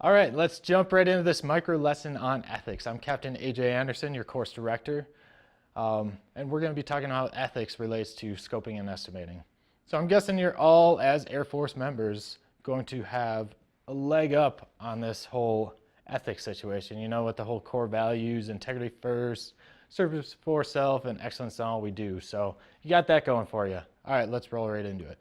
All right, let's jump right into this micro lesson on ethics. I'm Captain AJ Anderson, your course director, and we're going to be talking about how ethics relates to scoping and estimating. So I'm guessing you're all, as Air Force members, going to have a leg up on this whole ethics situation. You know, with the whole core values, integrity first, service for self, and excellence in all we do. So you got that going for you. All right, let's roll right into it.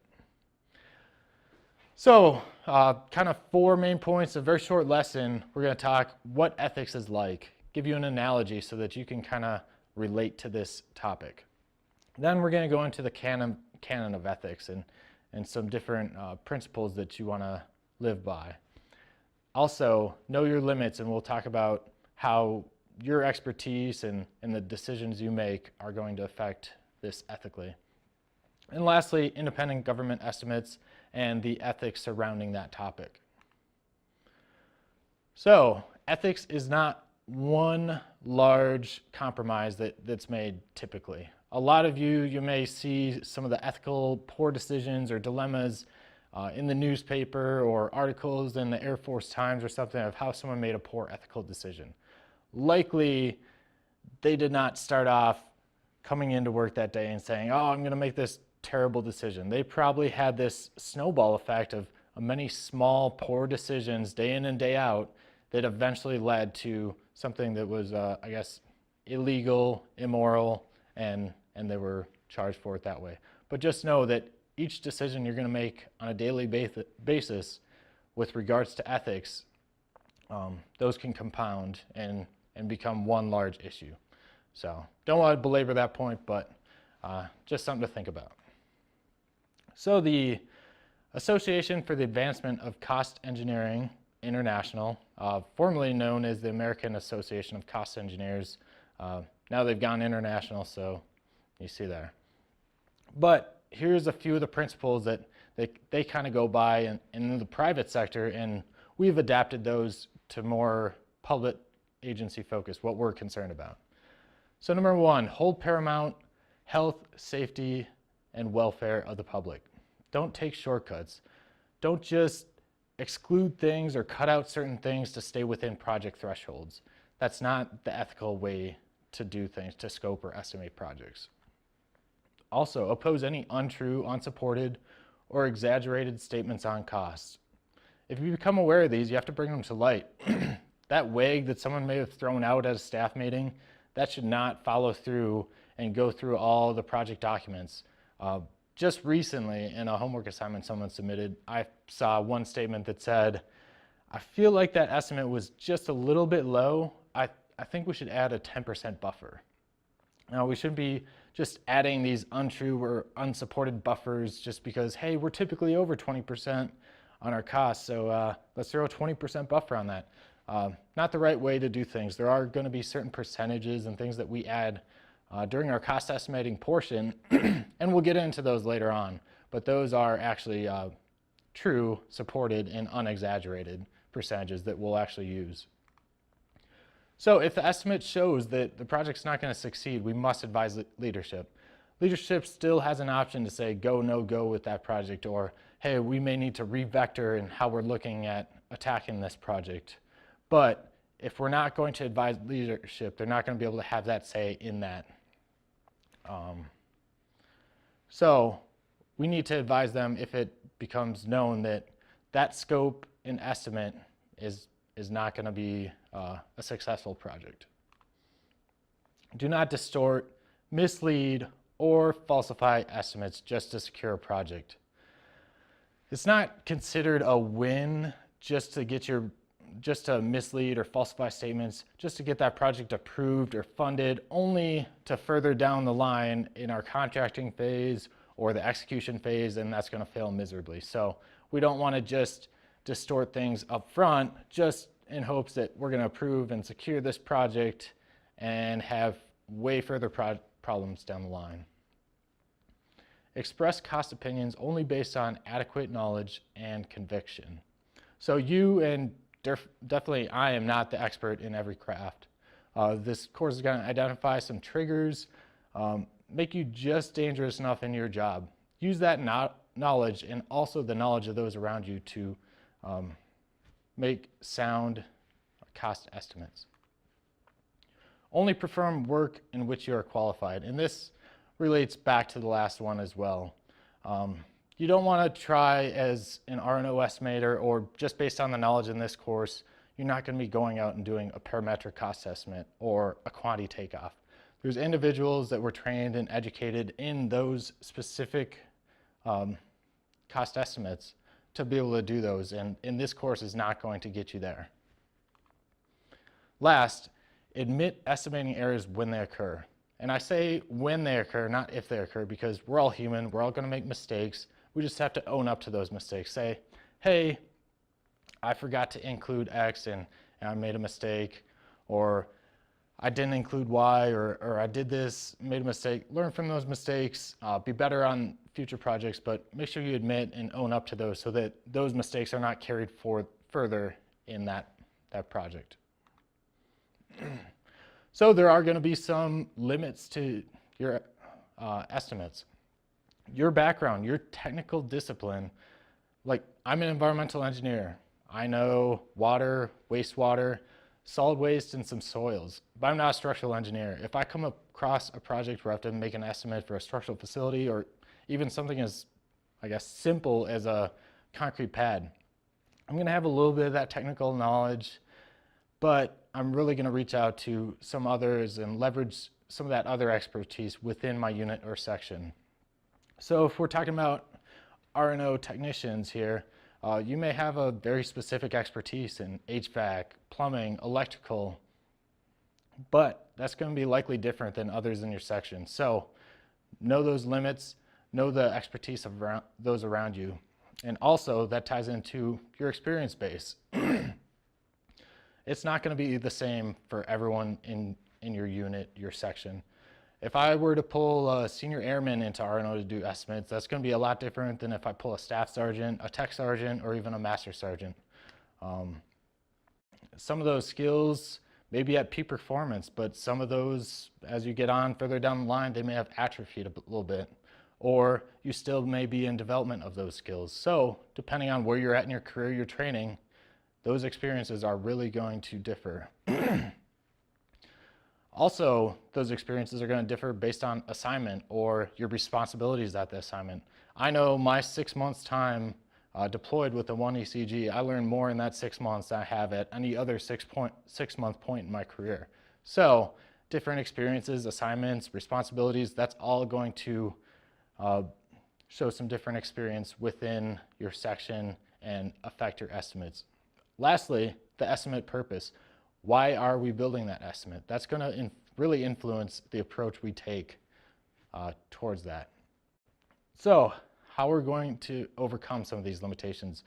So, kind of four main points, a very short lesson. We're going to talk what ethics is like, give you an analogy so that you can kind of relate to this topic. Then we're going to go into the canon of ethics and some different principles that you want to live by. Also, know your limits, and we'll talk about how your expertise and the decisions you make are going to affect this ethically. And lastly, independent government estimates and the ethics surrounding that topic. So, ethics is not one large compromise that's made typically. A lot of you may see some of the ethical poor decisions or dilemmas in the newspaper or articles in the Air Force Times or something of how someone made a poor ethical decision. Likely, they did not start off coming into work that day and saying, oh, I'm going to make this terrible decision. They probably had this snowball effect of many small, poor decisions day in and day out that eventually led to something that was, I guess, illegal, immoral, and they were charged for it that way. But just know that each decision you're going to make on a daily basis with regards to ethics, those can compound and become one large issue. So don't want to belabor that point, but just something to think about. So the Association for the Advancement of Cost Engineering International, formerly known as the American Association of Cost Engineers, now they've gone international, so you see there. But here's a few of the principles that they kind of go by in the private sector, and we've adapted those to more public agency focus, what we're concerned about. So number one, hold paramount health, safety, and welfare of the public. Don't take shortcuts. Don't just exclude things or cut out certain things to stay within project thresholds. That's not the ethical way to do things, to scope or estimate projects. Also, oppose any untrue, unsupported, or exaggerated statements on costs. If you become aware of these, you have to bring them to light. That WEG that someone may have thrown out at a staff meeting, that should not follow through and go through all the project documents. Just recently, in a homework assignment someone submitted, I saw one statement that said, I feel like that estimate was just a little bit low. I think we should add a 10% buffer. Now, we shouldn't be just adding these untrue or unsupported buffers just because, hey, we're typically over 20% on our costs, so let's throw a 20% buffer on that. Not the right way to do things. There are going to be certain percentages and things that we add during our cost estimating portion, and we'll get into those later on, but those are actually true, supported, and unexaggerated percentages that we'll actually use. So if the estimate shows that the project's not going to succeed, we must advise leadership. Leadership still has an option to say go, no go with that project, or hey, we may need to re-vector in how we're looking at attacking this project. But if we're not going to advise leadership, they're not going to be able to have that say in that. So we need to advise them if it becomes known that that scope and estimate is not going to be a successful project. Do not distort, mislead, or falsify estimates just to secure a project. It's not considered a win just to mislead or falsify statements, just to get that project approved or funded, only to further down the line in our contracting phase or the execution phase, and that's going to fail miserably. So we don't want to just distort things up front just in hopes that we're going to approve and secure this project and have way further problems down the line. Express cost opinions only based on adequate knowledge and conviction. So you and definitely I am not the expert in every craft. This course is going to identify some triggers, make you just dangerous enough in your job. Use that knowledge and also the knowledge of those around you to make sound cost estimates. Only perform work in which you are qualified, and this relates back to the last one as well. You don't want to try as an R&O estimator, or just based on the knowledge in this course, you're not going to be going out and doing a parametric cost estimate or a quantity takeoff. There's individuals that were trained and educated in those specific cost estimates to be able to do those, and this course is not going to get you there. Last, admit estimating errors when they occur. And I say when they occur, not if they occur, because we're all human, we're all going to make mistakes. We just have to own up to those mistakes. Say, hey, I forgot to include X and I made a mistake, or I didn't include Y, or I did this, made a mistake. Learn from those mistakes, be better on future projects, but make sure you admit and own up to those so that those mistakes are not carried forward further in that project. So there are going to be some limits to your estimates. Your background, your technical discipline, like I'm an environmental engineer. I know water, wastewater, solid waste, and some soils, but I'm not a structural engineer. If I come across a project where I have to make an estimate for a structural facility, or even something as, I guess, simple as a concrete pad, I'm going to have a little bit of that technical knowledge, but I'm really going to reach out to some others and leverage some of that other expertise within my unit or section. So if we're talking about R&O technicians here, you may have a very specific expertise in HVAC, plumbing, electrical, but that's going to be likely different than others in your section. So know those limits, know the expertise of those around you, and also that ties into your experience base. It's not going to be the same for everyone in your unit, your section. If I were to pull a senior airman into R&O to do estimates, that's going to be a lot different than if I pull a staff sergeant, a tech sergeant, or even a master sergeant. Some of those skills may be at peak performance, but some of those, as you get on further down the line, they may have atrophied a little bit, or you still may be in development of those skills. So depending on where you're at in your career, your training, those experiences are really going to differ. Also, those experiences are going to differ based on assignment or your responsibilities at the assignment. I know my 6 months time deployed with the 1ECG, I learned more in that 6 months than I have at any other 6 month point in my career. So different experiences, assignments, responsibilities, that's all going to show some different experience within your section and affect your estimates. Lastly, the estimate purpose. Why are we building that estimate? That's going to really influence the approach we take towards that. So, how we're going to overcome some of these limitations.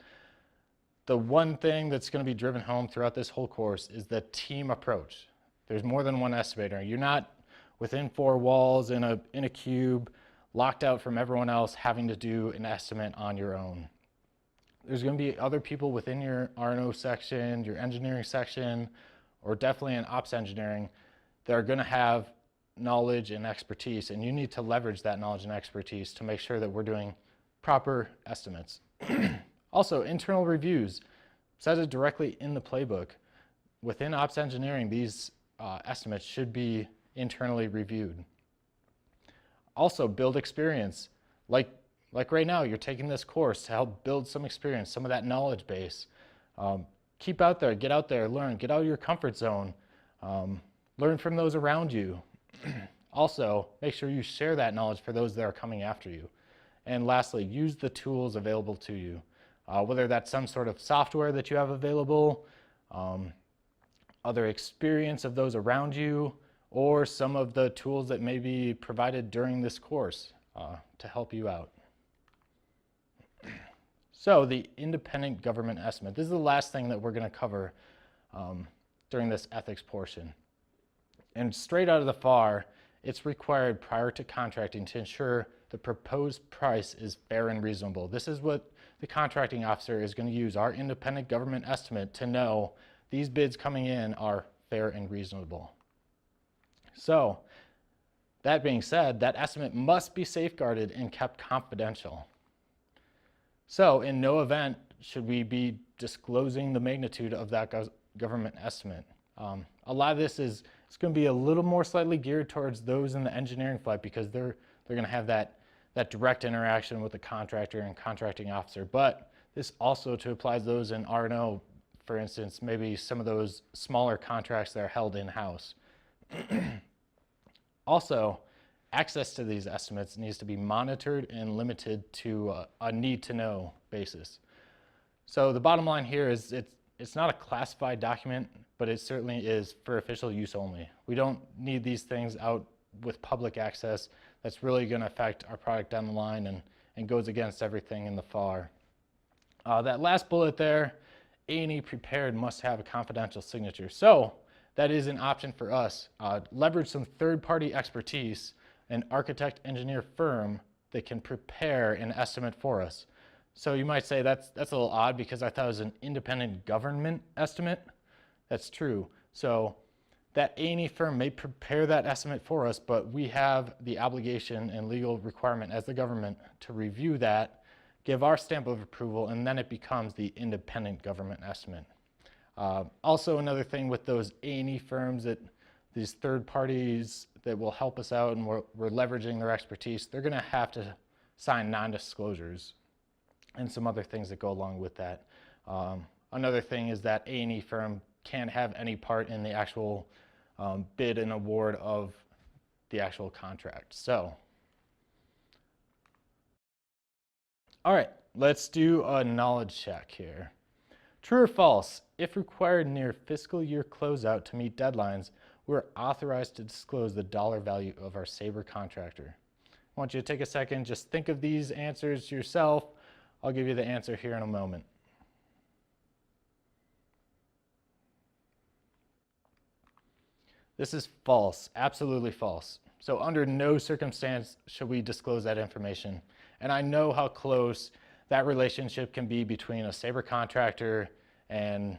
The one thing that's going to be driven home throughout this whole course is the team approach. There's more than one estimator. You're not within four walls in a cube, locked out from everyone else, having to do an estimate on your own. There's going to be other people within your R&O section, your engineering section, or definitely in ops engineering that are going to have knowledge and expertise, and you need to leverage that knowledge and expertise to make sure that we're doing proper estimates. Also, internal reviews. Says it directly in the playbook. Within ops engineering, these estimates should be internally reviewed. Also, build experience. Like right now, you're taking this course to help build some experience, some of that knowledge base. Keep out there, get out there, learn, get out of your comfort zone. Learn from those around you. Also, make sure you share that knowledge for those that are coming after you. And lastly, use the tools available to you. Whether that's some sort of software that you have available, other experience of those around you, or some of the tools that may be provided during this course to help you out. So the independent government estimate. This is the last thing that we're going to cover during this ethics portion. And straight out of the FAR, it's required prior to contracting to ensure the proposed price is fair and reasonable. This is what the contracting officer is going to use, our independent government estimate, to know these bids coming in are fair and reasonable. So that being said, that estimate must be safeguarded and kept confidential. So in no event should we be disclosing the magnitude of that government estimate? A lot of this is it's going to be a little more slightly geared towards those in the engineering flight because they're going to have that direct interaction with the contractor and contracting officer. But this also applies those in R&O, for instance, maybe some of those smaller contracts that are held in-house. Also, access to these estimates needs to be monitored and limited to a need-to-know basis. So the bottom line here is it's not a classified document, but it certainly is for official use only. We don't need these things out with public access. That's really going to affect our product down the line and goes against everything in the FAR. That last bullet there, A&E prepared must have a confidential signature. So that is an option for us. Leverage some third-party expertise, an architect engineer firm that can prepare an estimate for us. So you might say that's a little odd because I thought it was an independent government estimate. That's true. So that A&E firm may prepare that estimate for us, but we have the obligation and legal requirement as the government to review that, give our stamp of approval, and then it becomes the independent government estimate. Also, another thing with those A&E firms, that these third parties that will help us out and we're leveraging their expertise, they're going to have to sign non-disclosures and some other things that go along with that. Another thing is that A&E firm can't have any part in the actual bid and award of the actual contract. So, all right, let's do a knowledge check here. True or false, if required near fiscal year closeout to meet deadlines, we're authorized to disclose the dollar value of our Sabre contractor. I want you to take a second, just think of these answers yourself. I'll give you the answer here in a moment. This is false, absolutely false. So under no circumstance should we disclose that information. And I know how close that relationship can be between a Sabre contractor and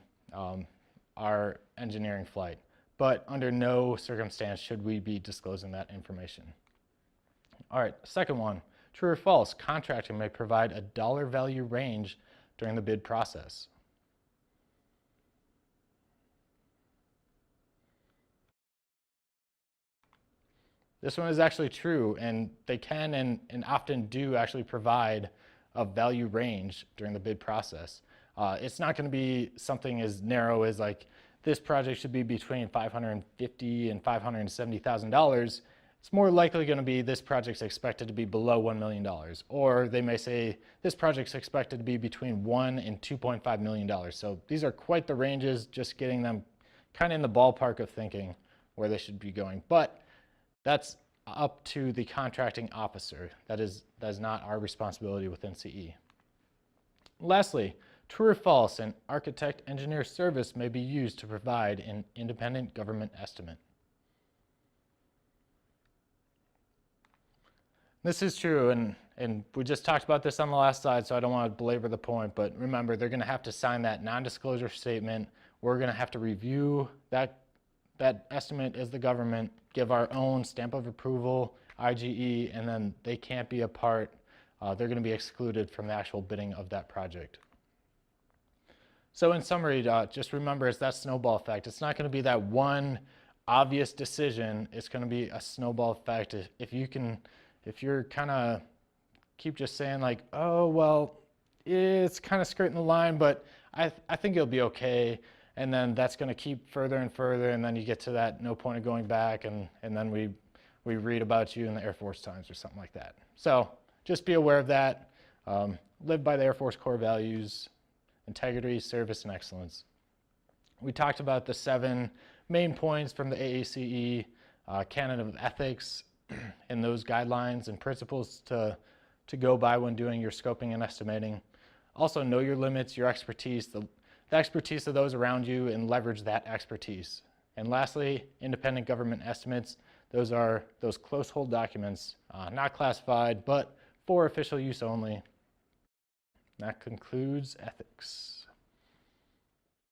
our engineering flight. But under no circumstance should we be disclosing that information. All right, second one, true or false, contractor may provide a dollar value range during the bid process. This one is actually true, and they can and often do actually provide a value range during the bid process. It's not going to be something as narrow as like this project should be between $550,000 and $570,000. It's more likely going to be this project's expected to be below $1 million. Or they may say this project's expected to be between $1 and $2.5 million. So these are quite the ranges, just getting them kind of in the ballpark of thinking where they should be going. But that's up to the contracting officer. That is not our responsibility within CE. Lastly, true or false, an architect engineer service may be used to provide an independent government estimate. This is true, and we just talked about this on the last slide, so I don't want to belabor the point, but remember, they're going to have to sign that non-disclosure statement. We're going to have to review that estimate as the government, give our own stamp of approval, IGE, and then they can't be a part. They're going to be excluded from the actual bidding of that project. So in summary, just remember, it's that snowball effect. It's not going to be that one obvious decision. It's going to be a snowball effect. If you're kind of keep just saying like, oh, well, it's kind of skirting the line, but I think it'll be okay. And then that's going to keep further and further, and then you get to that no point of going back, and then we read about you in the Air Force Times or something like that. So just be aware of that. Live by the Air Force core values: integrity, service, and excellence. We talked about the 7 main points from the AACE canon of ethics and those guidelines and principles to go by when doing your scoping and estimating. Also, know your limits, your expertise, the expertise of those around you, and leverage that expertise. And lastly, independent government estimates. Those are those close hold documents, not classified, but for official use only. That concludes ethics.